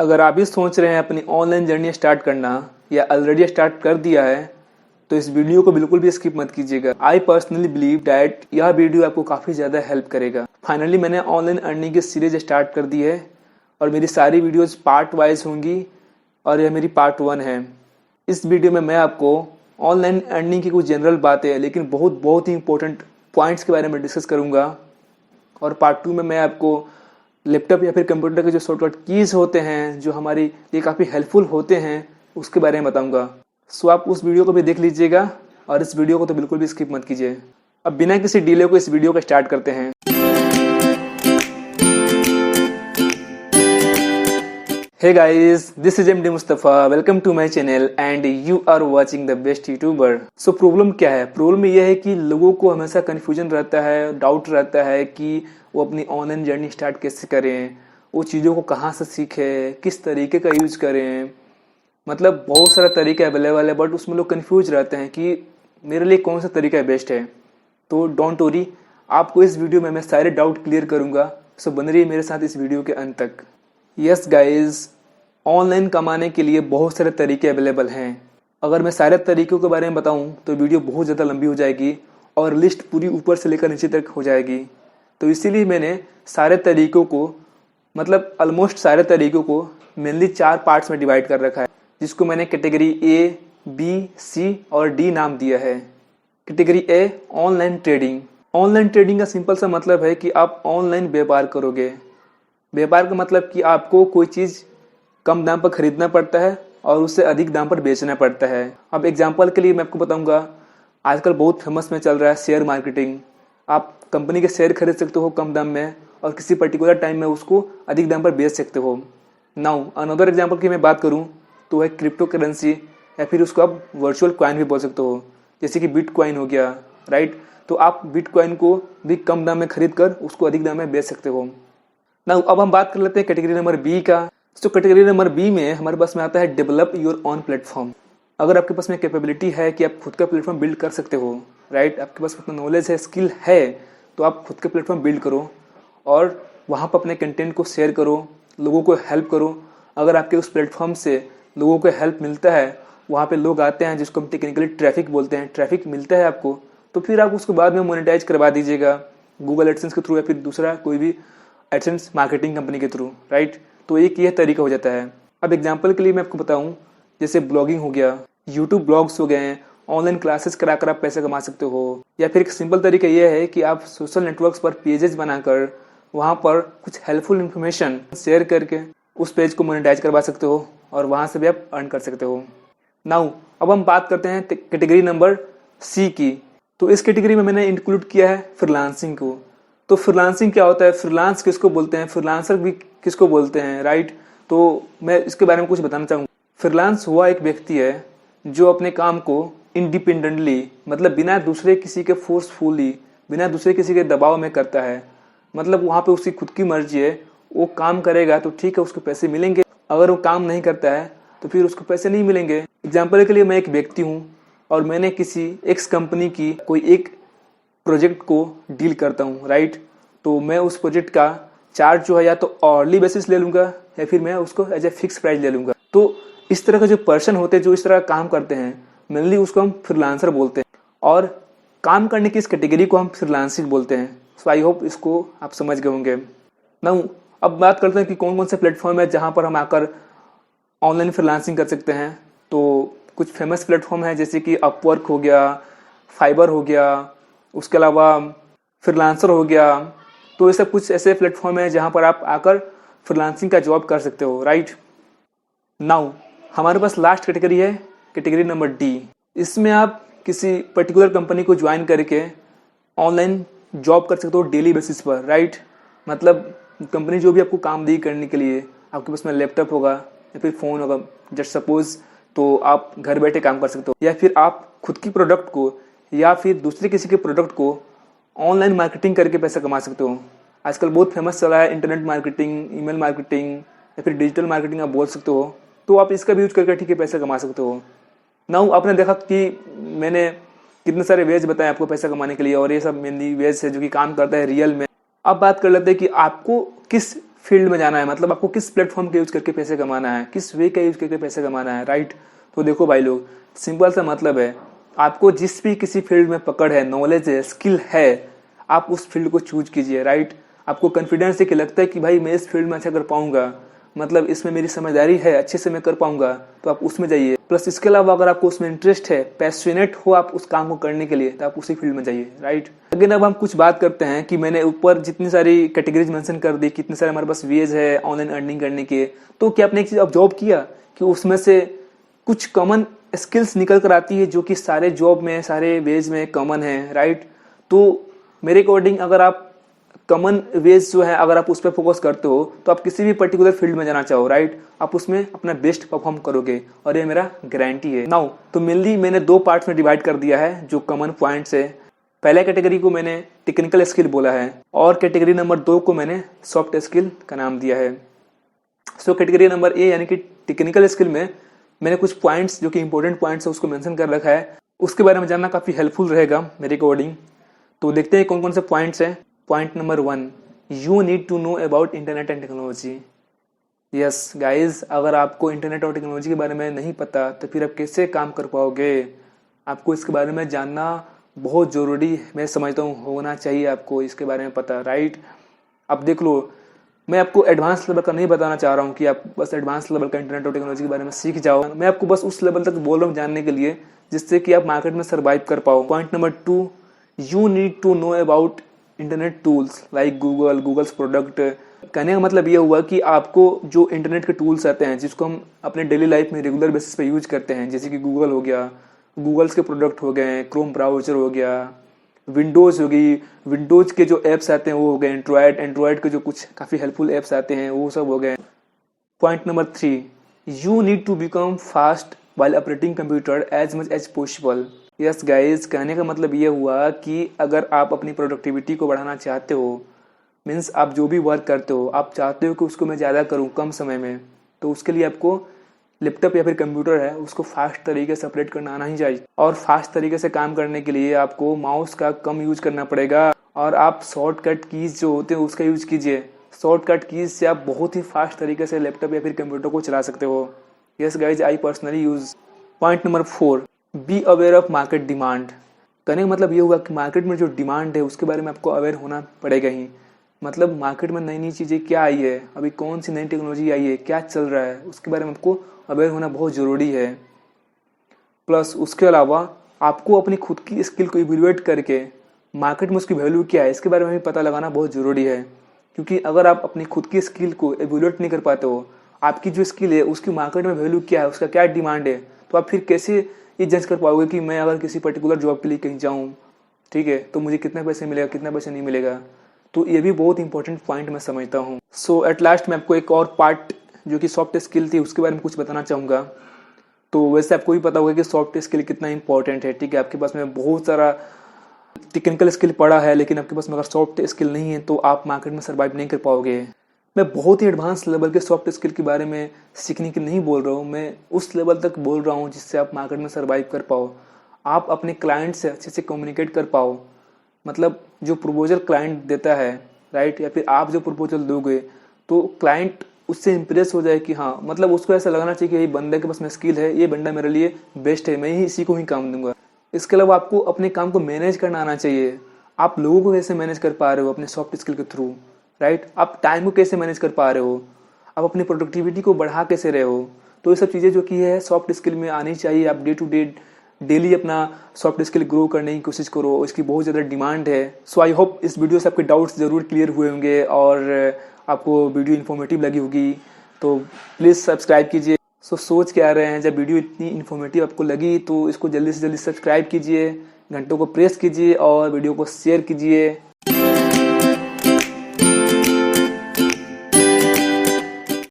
अगर आप भी सोच रहे हैं अपनी ऑनलाइन जर्नी स्टार्ट करना या ऑलरेडी स्टार्ट कर दिया है तो इस वीडियो को बिल्कुल भी स्किप मत कीजिएगा। आई पर्सनली बिलीव डैट यह वीडियो आपको काफ़ी ज़्यादा हेल्प करेगा। फाइनली मैंने ऑनलाइन अर्निंग की सीरीज स्टार्ट कर दी है और मेरी सारी वीडियोज़ पार्ट वाइज होंगी और यह मेरी पार्ट 1 है। इस वीडियो में मैं आपको ऑनलाइन अर्निंग की कुछ जनरल बातें लेकिन बहुत ही इंपॉर्टेंट पॉइंट्स के बारे में डिस्कस करूँगा और पार्ट 2 में मैं आपको लैपटॉप या फिर कंप्यूटर के जो शॉर्टकट कीज़ होते हैं जो हमारे लिए काफ़ी हेल्पफुल होते हैं उसके बारे में बताऊँगा। सो आप उस वीडियो को भी देख लीजिएगा और इस वीडियो को तो बिल्कुल भी स्किप मत कीजिए। अब बिना किसी डिले को इस वीडियो को स्टार्ट करते हैं। Hey guys, this is MD Mustafa. Welcome to my channel and you are watching the best YouTuber. So problem क्या है? प्रॉब्लम यह है कि लोगों को हमेशा कन्फ्यूजन रहता है, डाउट रहता है कि वो अपनी ऑनलाइन जर्नी स्टार्ट कैसे करें, वो चीज़ों को कहाँ से सीखें, किस तरीके का यूज करें। मतलब बहुत सारा तरीका अवेलेबल है बट उसमें लोग कन्फ्यूज रहते हैं कि मेरे लिए कौन सा तरीका बेस्ट है। तो डोंट वरी, आपको इस वीडियो में मैं सारे डाउट क्लियर करूँगा। सो बन रही मेरे साथ इस वीडियो के अंत तक। यस गाइज, ऑनलाइन कमाने के लिए बहुत सारे तरीके अवेलेबल हैं। अगर मैं सारे तरीकों के बारे में बताऊं तो वीडियो बहुत ज़्यादा लंबी हो जाएगी और लिस्ट पूरी ऊपर से लेकर नीचे तक हो जाएगी। तो इसीलिए मैंने सारे तरीकों को मतलब ऑलमोस्ट सारे तरीकों को मेनली 4 पार्ट्स में डिवाइड कर रखा है, जिसको मैंने कैटेगरी ए, बी, सी और डी नाम दिया है। Category A, online trading. Online trading का सिंपल सा मतलब है कि आप ऑनलाइन व्यापार करोगे। व्यापार का मतलब कि आपको कोई चीज़ कम दाम पर खरीदना पड़ता है और उससे अधिक दाम पर बेचना पड़ता है। अब एग्जांपल के लिए मैं आपको बताऊंगा, आजकल बहुत फेमस में चल रहा है शेयर मार्केटिंग। आप कंपनी के शेयर खरीद सकते हो कम दाम में और किसी पर्टिकुलर टाइम में उसको अधिक दाम पर बेच सकते हो। नाउ अनदर एग्जांपल की मैं बात करूं तो है क्रिप्टो करेंसी या फिर उसको आप वर्चुअल कॉइन भी बोल सकते हो, जैसे कि बिटकॉइन हो गया, राइट। तो आप बिटकॉइन को भी कम दाम में खरीद कर उसको अधिक दाम में बेच सकते हो। नाउ अब हम बात कर लेते हैं कैटेगरी नंबर बी का। तो कैटेगरी नंबर बी में हमारे पास में आता है डेवलप योर ऑन प्लेटफॉर्म। अगर आपके पास में कैपेबिलिटी है कि आप खुद का प्लेटफॉर्म बिल्ड कर सकते हो, राइट, आपके पास उतना नॉलेज है, स्किल है, तो आप खुद का प्लेटफॉर्म बिल्ड करो और वहाँ पर अपने कंटेंट को शेयर करो, लोगों को हेल्प करो। अगर आपके उस प्लेटफॉर्म से लोगों को हेल्प मिलता है, वहाँ पे लोग आते हैं जिसको हम टेक्निकली ट्रैफिक बोलते हैं, ट्रैफिक मिलता है आपको, तो फिर आप उसको बाद में मोनेटाइज करवा दीजिएगा गूगल एडसेंस के थ्रू या फिर दूसरा कोई भी एडसेंस मार्केटिंग कंपनी के थ्रू, राइट। तो एक यह तरीका हो जाता है। अब एग्जांपल के लिए मैं आपको बताऊं, जैसे ब्लॉगिंग हो गया, यूट्यूब ब्लॉग्स हो गए, ऑनलाइन क्लासेस कराकर आप पैसे कमा सकते हो। या फिर एक सिंपल तरीका यह है कि आप सोशल नेटवर्क्स पर पेजेस बनाकर वहाँ पर कुछ हेल्पफुल इन्फॉर्मेशन शेयर करके उस पेज को मोनेटाइज करवा सकते हो और वहाँ से भी आप अर्न कर सकते हो। नाउ अब हम बात करते हैं कैटेगरी नंबर सी की। तो इस कैटेगरी में मैंने इंक्लूड किया है फ्रीलांसिंग को। तो फ्रीलांसिंग क्या होता है, फ्रीलांस किसको बोलते हैं, फ्रीलांसर भी किसको बोलते हैं, राइट। तो मैं इसके बारे में कुछ बताना चाहूँगा। फ्रीलांस हुआ एक व्यक्ति है जो अपने काम को इंडिपेंडेंटली मतलब बिना दूसरे किसी के फोर्सफुली, बिना दूसरे किसी के दबाव में करता है। मतलब वहाँ पे उसकी खुद की मर्जी है, वो काम करेगा तो ठीक है उसको पैसे मिलेंगे, अगर वो काम नहीं करता है तो फिर उसको पैसे नहीं मिलेंगे। एग्जाम्पल के लिए मैं एक व्यक्ति हूँ और मैंने किसी एक्स कंपनी की कोई एक प्रोजेक्ट को डील करता हूँ, राइट। तो मैं उस प्रोजेक्ट का चार्ज जो है या तो ऑर्ली बेसिस ले लूँगा या फिर मैं उसको एज ए फिक्स प्राइस ले लूँगा। तो इस तरह का जो पर्सन होते हैं जो इस तरह का काम करते हैं, मेनली उसको हम फ्रीलांसर बोलते हैं और काम करने की इस कैटेगरी को हम फ्रीलांसिंग बोलते हैं। सो आई होप इसको आप समझ गए होंगे। नाउ अब बात करते हैं कि कौन कौन से प्लेटफॉर्म है जहाँ पर हम आकर ऑनलाइन फ्रीलांसिंग कर सकते हैं। तो कुछ फेमस प्लेटफॉर्म है जैसे कि अपवर्क हो गया, फाइबर हो गया, उसके अलावा फ्रीलांसर हो गया। तो ये सब कुछ ऐसे प्लेटफॉर्म है जहाँ पर आप आकर फ्रीलांसिंग का जॉब कर सकते हो, राइट। नाउ हमारे पास लास्ट कैटेगरी है कैटेगरी नंबर डी। इसमें आप किसी पर्टिकुलर कंपनी को ज्वाइन करके ऑनलाइन जॉब कर सकते हो डेली बेसिस पर, राइट। मतलब कंपनी जो भी आपको काम दी करने के लिए, आपके पास में लैपटॉप होगा या फिर फ़ोन होगा जस्ट सपोज, तो आप घर बैठे काम कर सकते हो। या फिर आप खुद की प्रोडक्ट को या फिर दूसरे किसी के प्रोडक्ट को ऑनलाइन मार्केटिंग करके पैसा कमा सकते हो। आजकल बहुत फेमस चला है इंटरनेट मार्केटिंग, ईमेल मार्केटिंग या फिर डिजिटल मार्केटिंग आप बोल सकते हो। तो आप इसका भी यूज करके ठीक है पैसा कमा सकते हो। नाउ आपने देखा कि मैंने कितने सारे वेज बताए आपको पैसा कमाने के लिए और ये सब मेनली वेज है जो कि काम करता है रियल में। अब बात कर लेते हैं कि आपको किस फील्ड में जाना है, मतलब आपको किस प्लेटफॉर्म का यूज करके पैसे कमाना है, किस वे का यूज करके पैसे कमाना है, राइट। तो देखो भाई लोग, सिंपल सा मतलब है, आपको जिस भी किसी फील्ड में पकड़ है, नॉलेज है, स्किल है, आप उस फील्ड को चूज कीजिए, राइट। आपको कॉन्फिडेंस है कि लगता है कि भाई मैं इस फील्ड में अच्छा कर पाऊंगा, मतलब इसमें मेरी समझदारी है, अच्छे से मैं कर पाऊंगा, तो आप उसमें जाइए। प्लस इसके अलावा अगर आपको उसमें इंटरेस्ट है, पैशनेट हो आप उस काम को करने के लिए, तो आप उसी फील्ड में जाइए, राइट। अगेन अब हम कुछ बात करते हैं कि मैंने ऊपर जितनी सारी कैटेगरीज मेंशन कर दी, कितने सारे हमारे पास वेज है ऑनलाइन अर्निंग करने के, तो क्या आपने एक चीज अब जॉब किया कि उसमें से कुछ कॉमन स्किल्स निकल कर आती है जो कि सारे जॉब में, सारे वेज में कॉमन है, राइट। तो मेरे अकॉर्डिंग अगर आप कॉमन वेज जो है अगर आप उस पर फोकस करते हो तो आप किसी भी पर्टिकुलर फील्ड में जाना चाहो, राइट, आप उसमें अपना बेस्ट परफॉर्म करोगे, और ये मेरा गारंटी है। नाउ तो मेनली मैंने 2 पार्ट्स में डिवाइड कर दिया है जो कॉमन पॉइंट्स है। पहले कैटेगरी को मैंने टेक्निकल स्किल बोला है, और कैटेगरी नंबर 2 को मैंने सॉफ्ट स्किल का नाम दिया है। सो कैटेगरी नंबर ए यानी कि टेक्निकल स्किल में मैंने कुछ पॉइंट्स जो कि इंपॉर्टेंट पॉइंट्स है उसको मेंशन कर रखा है, उसके बारे में जानना काफी हेल्पफुल रहेगा मेरे अकॉर्डिंग। तो देखते हैं कौन कौन से पॉइंट्स हैं। Point number 1, you need to know about internet and technology. Yes guys, अगर आपको इंटरनेट और टेक्नोलॉजी के बारे में नहीं पता तो फिर आप कैसे काम कर पाओगे। आपको इसके बारे में जानना बहुत ज़रूरी मैं समझता हूँ, होना चाहिए आपको इसके बारे में पता, राइट। अब देख लो, मैं आपको एडवांस लेवल का नहीं बताना चाह रहा हूँ कि आप बस एडवांस लेवल का इंटरनेट और टेक्नोलॉजी के बारे में सीख जाओ। मैं आपको बस उस लेवल तक बोल रहा हूँ जानने के लिए जिससे कि आप मार्केट में सर्वाइव कर पाओ। Point number 2, you need to know about internet tools like Google's product. कहने का मतलब ये हुआ कि आपको जो इंटरनेट के टूल्स आते हैं जिसको हम अपने डेली लाइफ में रेगुलर बेसिस पे यूज करते हैं, जैसे कि गूगल हो गया, गूगल्स के प्रोडक्ट हो गए, क्रोम ब्राउजर हो गया, विंडोज़ हो गई, विंडोज़ के जो ऐप्स आते हैं वो हो गए, एंड्रॉयड के जो कुछ काफ़ी हेल्पफुल ऐप्स आते हैं वो सब हो गए। Point number 3, you need to become fast while operating computer as much as possible. Yes guys, कहने का मतलब ये हुआ कि अगर आप अपनी प्रोडक्टिविटी को बढ़ाना चाहते हो, मीन्स आप जो भी वर्क करते हो आप चाहते हो कि उसको मैं ज़्यादा करूँ कम समय में, तो उसके लिए आपको लैपटॉप या फिर कंप्यूटर है उसको फास्ट तरीके से ऑपरेट करना आना ही चाहिए। और फास्ट तरीके से काम करने के लिए आपको माउस का कम यूज करना पड़ेगा, और आप शॉर्टकट कीज जो होते हैं उसका यूज कीजिए। शॉर्टकट कीज से आप बहुत ही फास्ट तरीके से लैपटॉप या फिर कंप्यूटर को चला सकते हो। Yes guys, I personally use. Point number 4, be aware of market demand. कहने का मतलब ये हुआ कि मार्केट में जो डिमांड है उसके बारे में आपको अवेयर होना पड़ेगा ही। मतलब मार्केट में नई नई चीज़ें क्या आई है, अभी कौन सी नई टेक्नोलॉजी आई है, क्या चल रहा है, उसके बारे में आपको अवेयर होना बहुत ज़रूरी है। प्लस उसके अलावा आपको अपनी खुद की स्किल को इवेल्युएट करके मार्केट में उसकी वैल्यू क्या है इसके बारे में भी पता लगाना बहुत ज़रूरी है। क्योंकि अगर आप अपनी खुद की स्किल को इवेल्युएट नहीं कर पाते हो, आपकी जो स्किल है उसकी मार्केट में वैल्यू क्या है, उसका क्या डिमांड है, तो आप फिर कैसे ये जज कर पाओगे कि मैं अगर किसी पर्टिकुलर जॉब के लिए कहीं जाऊँ, ठीक है, तो मुझे कितने पैसे मिलेगा, कितना पैसे नहीं मिलेगा। तो ये भी बहुत इंपॉर्टेंट पॉइंट मैं समझता हूँ। सो एट लास्ट मैं आपको एक और पार्ट जो कि सॉफ्ट स्किल थी उसके बारे में कुछ बताना चाहूँगा। तो वैसे आपको भी पता होगा कि सॉफ्ट स्किल कितना इंपॉर्टेंट है, ठीक है। आपके पास में बहुत सारा टेक्निकल स्किल पड़ा है, लेकिन आपके पास में अगर सॉफ्ट स्किल नहीं है तो आप मार्केट में सर्वाइव नहीं कर पाओगे। मैं बहुत ही एडवांस लेवल के सॉफ्ट स्किल के बारे में सीखने की नहीं बोल रहा हूँ, मैं उस लेवल तक बोल रहा हूँ जिससे आप मार्केट में सर्वाइव कर पाओ, आप अपने क्लाइंट से अच्छे से कम्युनिकेट कर पाओ। मतलब जो प्रपोजल क्लाइंट देता है, राइट, या फिर आप जो प्रपोजल दोगे तो क्लाइंट उससे इंप्रेस हो जाए कि हाँ, मतलब उसको ऐसा लगना चाहिए कि ये बंदे के पास में स्किल है, ये बंदा मेरे लिए बेस्ट है, मैं ही इसी को ही काम दूंगा। इसके अलावा आपको अपने काम को मैनेज करना आना चाहिए। आप लोगों को कैसे मैनेज कर पा रहे हो अपने सॉफ्ट स्किल के थ्रू, राइट। आप टाइम को कैसे मैनेज कर पा रहे हो, आप अपनी प्रोडक्टिविटी को बढ़ा कैसे रहे हो। तो ये सब चीज़ें जो कि है सॉफ्ट स्किल में आनी चाहिए। आप डे टू डे डेली अपना सॉफ्ट स्किल ग्रो करने की कोशिश करो, इसकी बहुत ज़्यादा डिमांड है। सो आई होप इस वीडियो से आपके डाउट्स ज़रूर क्लियर हुए होंगे और आपको वीडियो इन्फॉर्मेटिव लगी होगी। तो प्लीज़ सब्सक्राइब कीजिए। सो सोच के आ रहे हैं, जब वीडियो इतनी इन्फॉर्मेटिव आपको लगी तो इसको जल्दी से जल्दी सब्सक्राइब कीजिए, घंटों को प्रेस कीजिए और वीडियो को शेयर कीजिए।